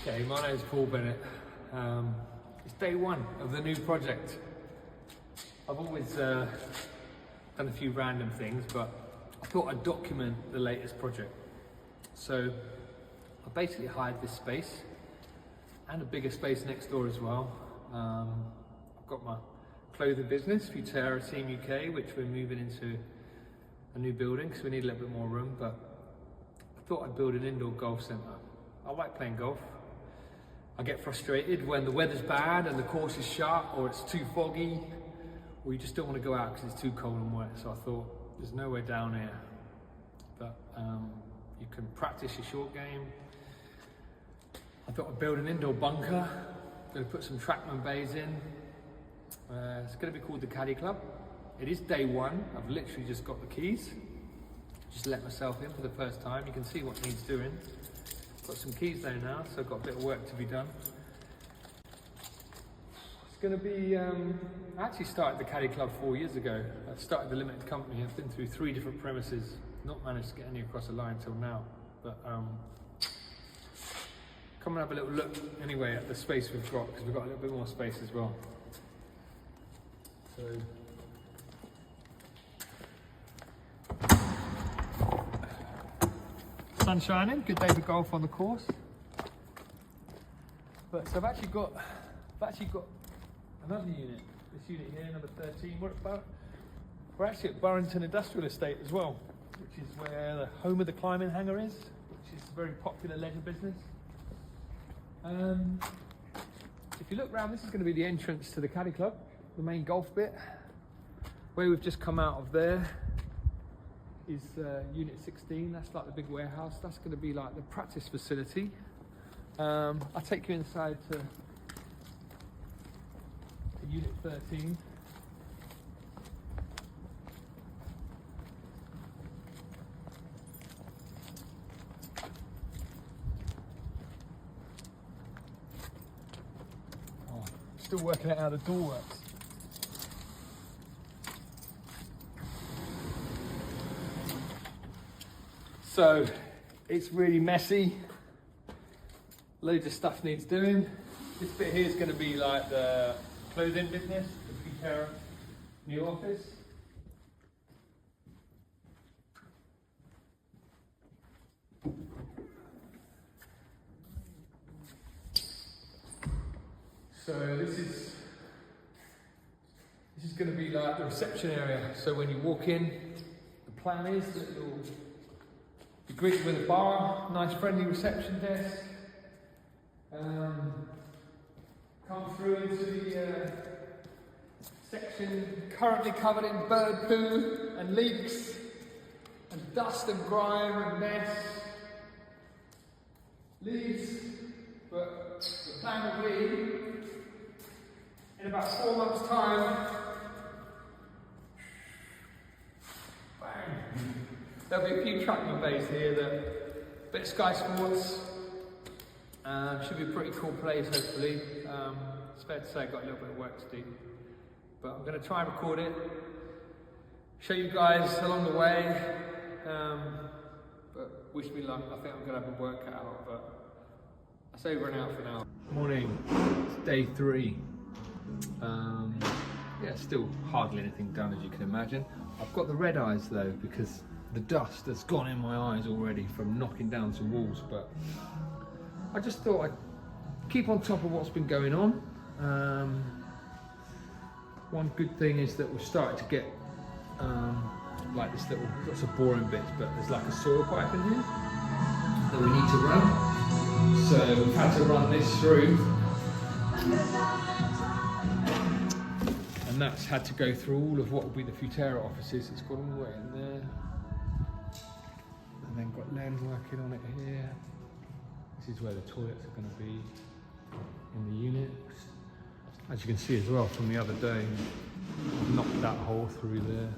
Okay, my name's Paul Bennett. It's day one of the new project. I've always done a few random things, but I thought I'd document the latest project. So I basically hired this space and a bigger space next door as well. I've got my clothing business, Futera Team UK, which we're moving into a new building because we need a little bit more room, but I thought I'd build an indoor golf centre. I like playing golf. I get frustrated when the weather's bad and the course is shut, or it's too foggy, or you just don't want to go out because it's too cold and wet. So I thought, there's nowhere down here that you can practice your short game. I thought I'd build an indoor bunker. I'm going to put some Trackman bays in. It's going to be called the Caddy Club. It is day one. I've literally just got the keys. Just let myself in for the first time. You can see what needs doing. Got some keys there now, so I've got a bit of work to be done. It's going to be, I actually started the Caddy Club 4 years ago. I started the limited company. I've been through 3 different premises, not managed to get any across the line until now. But come and have a little look anyway at the space we've got, because we've got a little bit more space as well. So, sun shining, good day for golf on the course. But so I've actually got another unit. This unit here, number 13. We're actually at Burrington Industrial Estate as well, which is where the home of the climbing hangar is, which is a very popular leisure business. If you look around, this is going to be the entrance to the Caddy Club, the main golf bit. Where we've just come out of there is unit 16. That's like the big warehouse. That's going to be like the practice facility. I'll take you inside to unit 13. Oh, still working out how the door works. So it's really messy, loads of stuff needs doing. This bit here is going to be like the clothing business, the Futera new office. So this is going to be like the reception area. So when you walk in, the plan is that you'll be greeted with a bar, nice friendly reception desk. Come through into the section currently covered in bird poo and leaks and dust and grime and mess. Leaves, but the plan will be in about 4 months' time. Bang! There'll be a few Trackman bays here, a bit of Sky Sports. Should be a pretty cool place, hopefully. It's fair to say I've got a little bit of work to do. But I'm going to try and record it, show you guys along the way. But wish me luck. I think I'm going to have a work out, but that's over and out for now. Morning, it's day 3. Yeah, still hardly anything done, as you can imagine. I've got the red eyes though, because the dust has gone in my eyes already from knocking down some walls, but I just thought I'd keep on top of what's been going on. One good thing is that we've started to get like this little, lots of boring bits, but there's like a soil pipe in here that we need to run. So we've had to run this through. And that's had to go through all of what will be the Futera offices. It's gone all the way in there. And then got Len working on it here. This is where the toilets are going to be in the unit. As you can see as well from the other day, I've knocked that hole through there.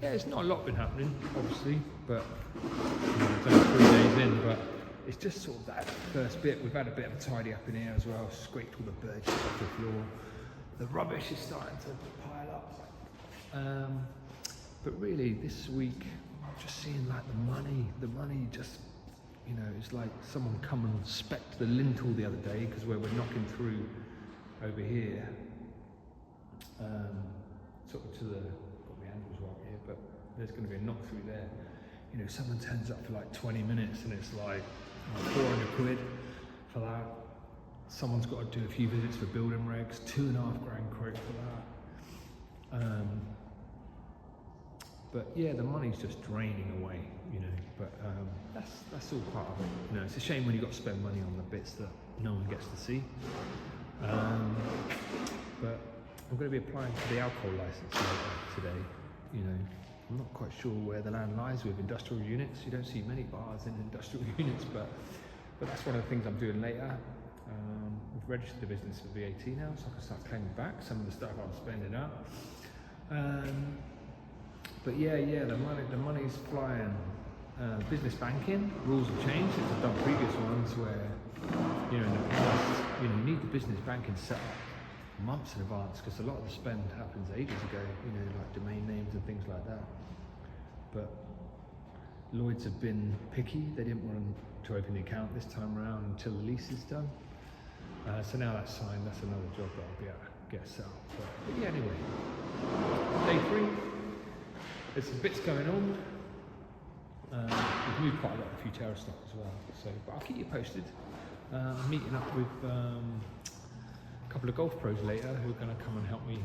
Yeah, it's not a lot been happening, obviously, but it's only 3 days in, but it's just sort of that first bit. We've had a bit of a tidy up in here as well, scraped all the birds off the floor. The rubbish is starting to pile up. But really, this week, I'm just seeing like the money just, You know, it's like someone come and specced the lintel the other day, because where we're knocking through over here, sort of to the, got my angles right here, but there's going to be a knock through there. You know, someone turns up for like 20 minutes and it's like 400 quid for that. Someone's got to do a few visits for building regs, £2.5 grand quote for that. But yeah, the money's just draining away, you know, but that's all part of it. You know, it's a shame when you've got to spend money on the bits that no one gets to see. But I'm going to be applying for the alcohol license later today. You know, I'm not quite sure where the land lies with industrial units. You don't see many bars in industrial units, but that's one of the things I'm doing later. We've registered the business for VAT now, so I can start claiming back some of the stuff I'm spending out. But yeah, the money's flying. Business banking rules have changed since I've done previous ones where, you know, in the past, you know, you need the business banking set up months in advance, because a lot of the spend happens ages ago, you know, like domain names and things like that. But Lloyds have been picky. They didn't want to open the account this time around until the lease is done. So now that's signed, that's another job that I'll be able to get set up. But yeah, anyway, day 3, there's some bits going on. We've moved quite a lot of Futera stock as well, so, but I'll keep you posted. I'm meeting up with a couple of golf pros later who are going to come and help me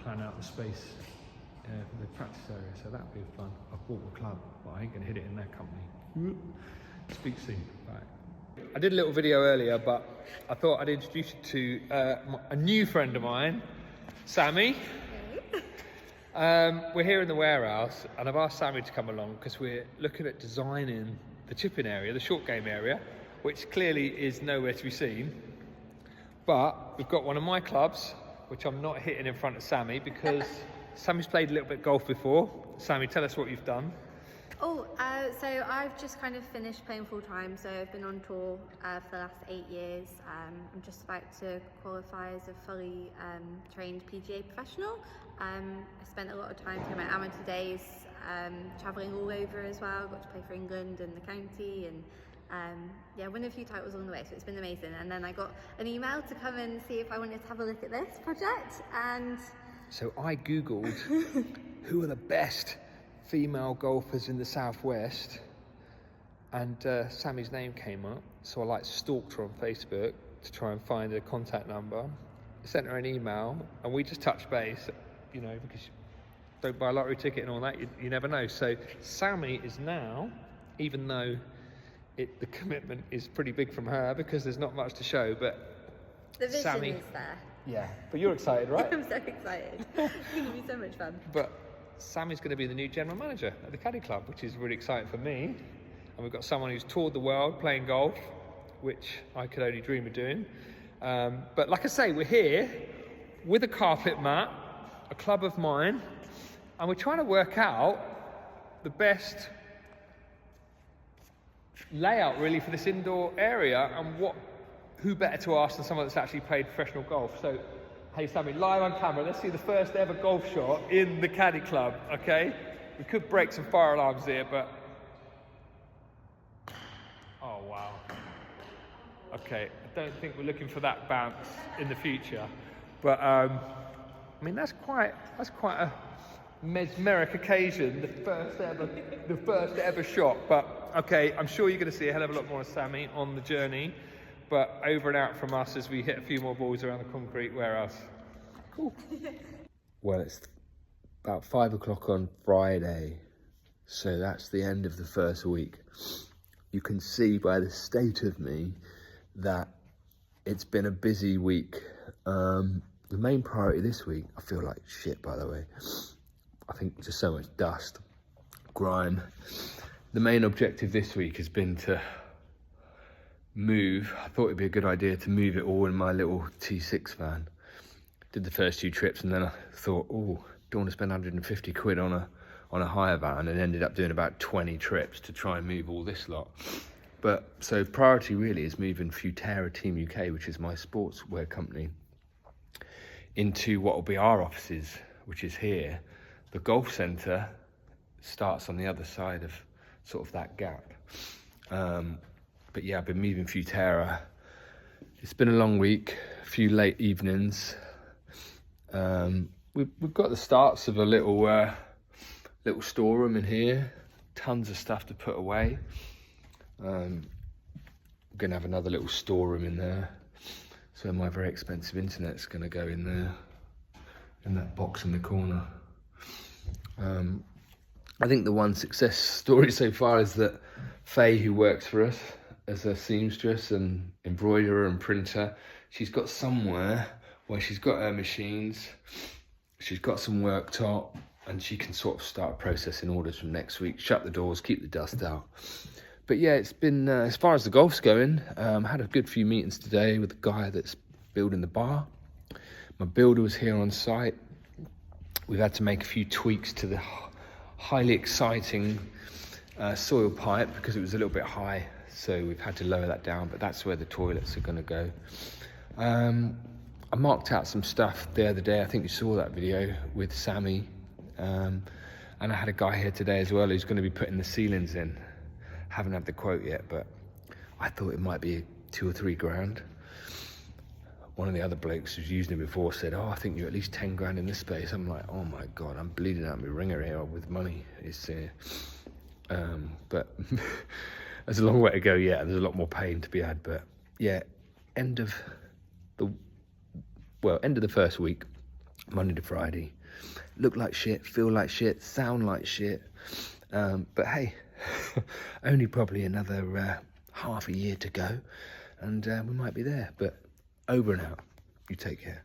plan out the space for the practice area, so that'll be fun. I've bought a club, but I ain't going to hit it in their company. Speak soon. Bye. I did a little video earlier, but I thought I'd introduce you to a new friend of mine, Sammy. We're here in the warehouse, and I've asked Sammy to come along because we're looking at designing the chipping area, the short game area, which clearly is nowhere to be seen. But we've got one of my clubs, which I'm not hitting in front of Sammy because Sammy's played a little bit of golf before. Sammy, tell us what you've done. So I've just kind of finished playing full time, so I've been on tour for the last 8 years. I'm just about to qualify as a fully trained PGA professional. I spent a lot of time through my amateur days travelling all over as well. Got to play for England and the county, and yeah, won a few titles along the way, so it's been amazing. And then I got an email to come and see if I wanted to have a look at this project, and so I googled who are the best female golfers in the southwest, and Sammy's name came up, so I stalked her on Facebook to try and find her contact number, sent her an email, and we just touched base, you know, because you don't buy a lottery ticket and all that, you never know. So Sammy is now, even though the commitment is pretty big from her because there's not much to show, but the vision Sammy is there. Yeah, but you're excited, right? I'm so excited. It's going to be so much fun. But Sammy's going to be the new general manager at the Caddy Club, which is really exciting for me. And we've got someone who's toured the world playing golf, which I could only dream of doing. But like I say, we're here with a carpet mat, a club of mine, and we're trying to work out the best layout really for this indoor area, and who better to ask than someone that's actually played professional golf. So, hey Sammy, live on camera, let's see the first ever golf shot in the Caddy Club, okay? We could break some fire alarms here, but... Oh, wow. Okay, I don't think we're looking for that bounce in the future. But, I mean, that's quite a mesmeric occasion, the first ever shot. But, okay, I'm sure you're going to see a hell of a lot more of Sammy on the journey. But over and out from us as we hit a few more balls around the concrete warehouse. Cool. Well, it's about 5 o'clock on Friday, so that's the end of the first week. You can see by the state of me that it's been a busy week. The main priority this week, I feel like shit, by the way. I think just so much dust, grime. The main objective this week has been to move. I thought it'd be a good idea to move it all in my little T6 van. Did the first 2 trips and then I thought, oh, don't want to spend 150 quid on a hire van, and ended up doing about 20 trips to try and move all this lot. But so priority really is moving Futera Team UK, which is my sportswear company, into what will be our offices, which is here. The golf centre starts on the other side of sort of that gap. But yeah, I've been moving Futera. It's been a long week, a few late evenings. We've got the starts of a little storeroom in here. Tons of stuff to put away. We're gonna have another little storeroom in there. So my very expensive internet's gonna go in there, in that box in the corner. I think the one success story so far is that Faye, who works for us as a seamstress and embroiderer and printer, she's got somewhere where she's got her machines, she's got some worktop, and she can sort of start processing orders from next week, shut the doors, keep the dust out. But yeah, it's been, as far as the golf's going, had a good few meetings today with the guy that's building the bar. My builder was here on site. We've had to make a few tweaks to the highly exciting soil pipe because it was a little bit high, so we've had to lower that down, but that's where the toilets are going to go. I marked out some stuff the other day. I think you saw that video with Sammy, and I had a guy here today as well who's going to be putting the ceilings in. Haven't had the quote yet, but I thought it might be 2 or 3 grand. One of the other blokes who's used it before said, oh, I think you're at least 10 grand in this space. I'm like, oh my God, I'm bleeding out my ringer here with money. It's, but there's a long way to go yet. There's a lot more pain to be had, but yeah, end of the first week, Monday to Friday. Look like shit, feel like shit, sound like shit. But hey, only probably another half a year to go and we might be there. But over and out. You take care.